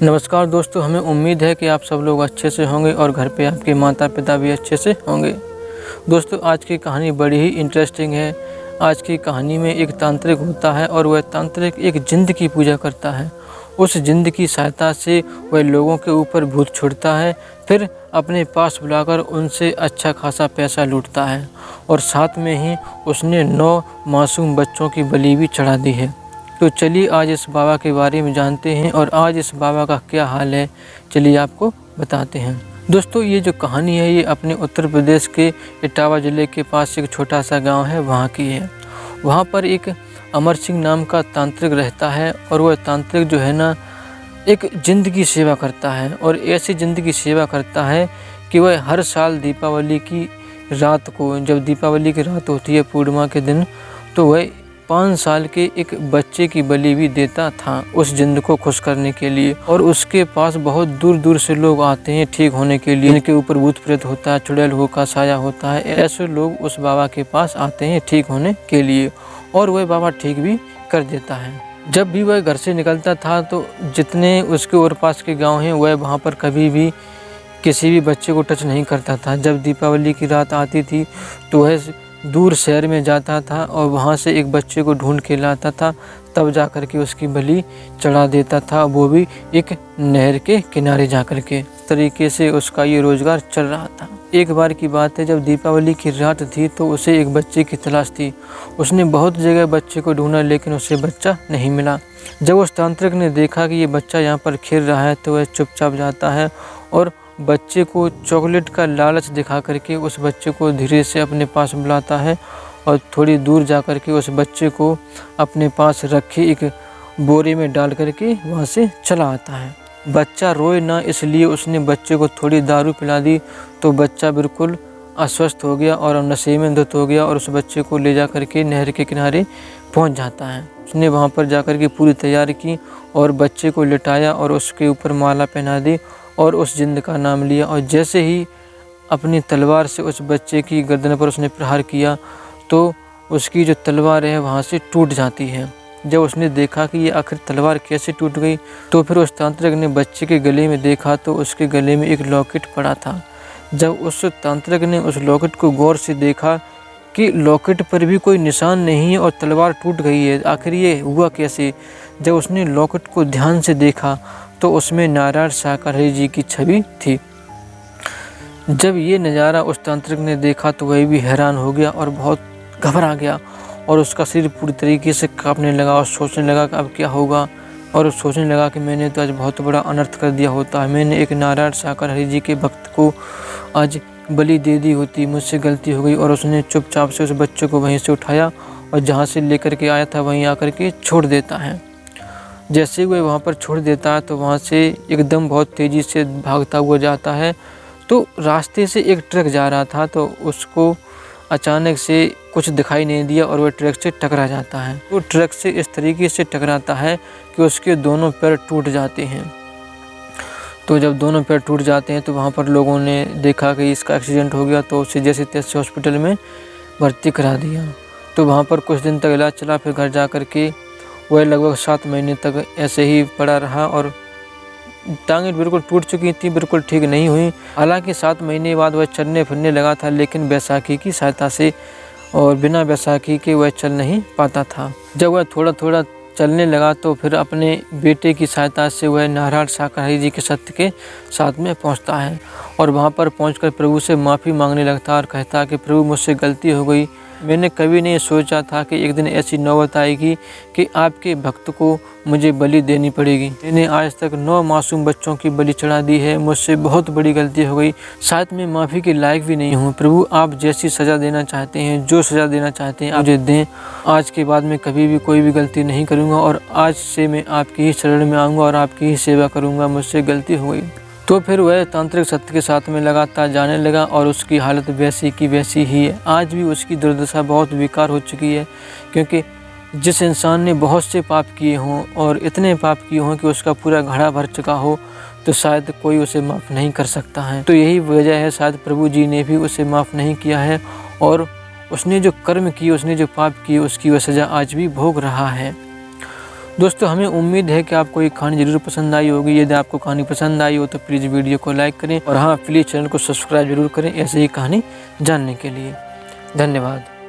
नमस्कार दोस्तों, हमें उम्मीद है कि आप सब लोग अच्छे से होंगे और घर पे आपके माता पिता भी अच्छे से होंगे। दोस्तों, आज की कहानी बड़ी ही इंटरेस्टिंग है। आज की कहानी में एक तांत्रिक होता है और वह तांत्रिक एक जिंद की पूजा करता है। उस जिंद की सहायता से वह लोगों के ऊपर भूत छोड़ता है, फिर अपने पास बुलाकर उनसे अच्छा खासा पैसा लूटता है और साथ में ही उसने 9 मासूम बच्चों की बलि भी चढ़ा दी है। तो चलिए आज इस बाबा के बारे में जानते हैं और आज इस बाबा का क्या हाल है, चलिए आपको बताते हैं। दोस्तों, ये जो कहानी है ये अपने उत्तर प्रदेश के इटावा ज़िले के पास एक छोटा सा गांव है, वहाँ की है। वहाँ पर एक अमर सिंह नाम का तांत्रिक रहता है और वह तांत्रिक जो है ना, एक जिंद की सेवा करता है और ऐसी जिंद की सेवा करता है कि वह हर साल दीपावली की रात को, जब दीपावली की रात होती है पूर्णिमा के दिन, तो वह 5 साल के एक बच्चे की बलि भी देता था उस जिंद को खुश करने के लिए। और उसके पास बहुत दूर दूर से लोग आते हैं ठीक होने के लिए। इनके ऊपर भूत प्रेत होता है, चुड़ैल का साया होता है, ऐसे लोग उस बाबा के पास आते हैं ठीक होने के लिए और वह बाबा ठीक भी कर देता है। जब भी वह घर से निकलता था तो जितने उसके और पास के गाँव हैं वह वहाँ पर कभी भी किसी भी बच्चे को टच नहीं करता था। जब दीपावली की रात आती थी तो वह दूर शहर में जाता था और वहाँ से एक बच्चे को ढूंढ के लाता था, तब जा कर के उसकी बलि चढ़ा देता था, वो भी एक नहर के किनारे जा कर के। तरीके से उसका ये रोज़गार चल रहा था। एक बार की बात है, जब दीपावली की रात थी तो उसे एक बच्चे की तलाश थी। उसने बहुत जगह बच्चे को ढूंढा लेकिन उसे बच्चा नहीं मिला। जब उस तांत्रिक ने देखा कि ये बच्चा यहाँ पर खेल रहा है तो वह चुपचाप जाता है और बच्चे को चॉकलेट का लालच दिखा करके उस बच्चे को धीरे से अपने पास बुलाता है और थोड़ी दूर जा कर के उस बच्चे को अपने पास रखे एक बोरे में डाल करके वहाँ से चला आता है। बच्चा रोए ना, इसलिए उसने बच्चे को थोड़ी दारू पिला दी तो बच्चा बिल्कुल अस्वस्थ हो गया और नशे में धुत हो गया और उस बच्चे को ले जा करके नहर के किनारे पहुँच जाता है। उसने वहाँ पर जा कर के पूरी तैयारी की और बच्चे को लिटाया और उसके ऊपर माला पहना दी और उस जिंद का नाम लिया और जैसे ही अपनी तलवार से उस बच्चे की गर्दन पर उसने प्रहार किया तो उसकी जो तलवार है वहाँ से टूट जाती है। जब उसने देखा कि ये आखिर तलवार कैसे टूट गई तो फिर उस तांत्रिक ने बच्चे के गले में देखा तो उसके गले में एक लॉकेट पड़ा था। जब उस तांत्रिक ने उस लॉकेट को गौर से देखा कि लॉकेट पर भी कोई निशान नहीं है और तलवार टूट गई है, आखिर ये हुआ कैसे। जब उसने लॉकेट को ध्यान से देखा तो उसमें नारायण शाकाहारी जी की छवि थी। जब ये नज़ारा उस तांत्रिक ने देखा तो वह भी हैरान हो गया और बहुत घबरा गया और उसका शरीर पूरी तरीके से कांपने लगा और सोचने लगा कि अब क्या होगा। और सोचने लगा कि मैंने तो आज बहुत बड़ा अनर्थ कर दिया होता है, मैंने एक नारायण शाकाहारी जी के भक्त को आज बलि दे दी होती, मुझसे गलती हो गई। और उसने चुपचाप से उस बच्चे को वहीं से उठाया और जहाँ से लेकर के आया था वहीं आकर के छोड़ देता है। जैसे वह वहाँ पर छोड़ देता है तो वहाँ से एकदम बहुत तेज़ी से भागता हुआ जाता है। तो रास्ते से एक ट्रक जा रहा था तो उसको अचानक से कुछ दिखाई नहीं दिया और वह ट्रक से टकरा जाता है। तो ट्रक से इस तरीके से टकराता है कि उसके दोनों पैर टूट जाते हैं। तो जब दोनों पैर टूट जाते हैं तो वहाँ पर लोगों ने देखा कि इसका एक्सीडेंट हो गया तो उसे जैसे तैसे हॉस्पिटल में भर्ती करा दिया। तो वहाँ पर कुछ दिन तक इलाज चला, फिर घर जा कर के वह लगभग 7 महीने तक ऐसे ही पड़ा रहा और टांगें बिल्कुल टूट चुकी थी, बिल्कुल ठीक नहीं हुई। हालांकि 7 महीने बाद वह चलने फिरने लगा था लेकिन बैसाखी की सहायता से, और बिना बैसाखी के वह चल नहीं पाता था। जब वह थोड़ा थोड़ा चलने लगा तो फिर अपने बेटे की सहायता से वह नारायण शाकाहारी जी के सत्य के साथ में पहुंचता है और वहां पर पहुंचकर प्रभु से माफ़ी मांगने लगता और कहता कि प्रभु मुझसे गलती हो गई, मैंने कभी नहीं सोचा था कि एक दिन ऐसी नौबत आएगी कि आपके भक्त को मुझे बलि देनी पड़ेगी। मैंने आज तक 9 मासूम बच्चों की बलि चढ़ा दी है, मुझसे बहुत बड़ी गलती हो गई, शायद मैं माफ़ी के लायक भी नहीं हूँ। प्रभु आप जैसी सज़ा देना चाहते हैं, जो सज़ा देना चाहते हैं मुझे दें। आज के बाद मैं कभी भी कोई भी गलती नहीं करूँगा और आज से मैं आपकी ही शरण में आऊँगा और आपकी ही सेवा करूँगा, मुझसे गलती हो गई। तो फिर वह तांत्रिक सत्य के साथ में लगातार जाने लगा और उसकी हालत वैसी की वैसी ही है। आज भी उसकी दुर्दशा बहुत बेकार हो चुकी है, क्योंकि जिस इंसान ने बहुत से पाप किए हों और इतने पाप किए हों कि उसका पूरा घड़ा भर चुका हो तो शायद कोई उसे माफ़ नहीं कर सकता है। तो यही वजह है शायद प्रभु जी ने भी उसे माफ़ नहीं किया है और उसने जो कर्म किए, उसने जो पाप किए, उसकी वह सज़ा आज भी भोग रहा है। दोस्तों हमें उम्मीद है कि आपको ये कहानी ज़रूर पसंद आई होगी। यदि आपको कहानी पसंद आई हो तो प्लीज़ वीडियो को लाइक करें और हाँ, प्लीज़ चैनल को सब्सक्राइब जरूर करें ऐसे ही कहानी जानने के लिए। धन्यवाद।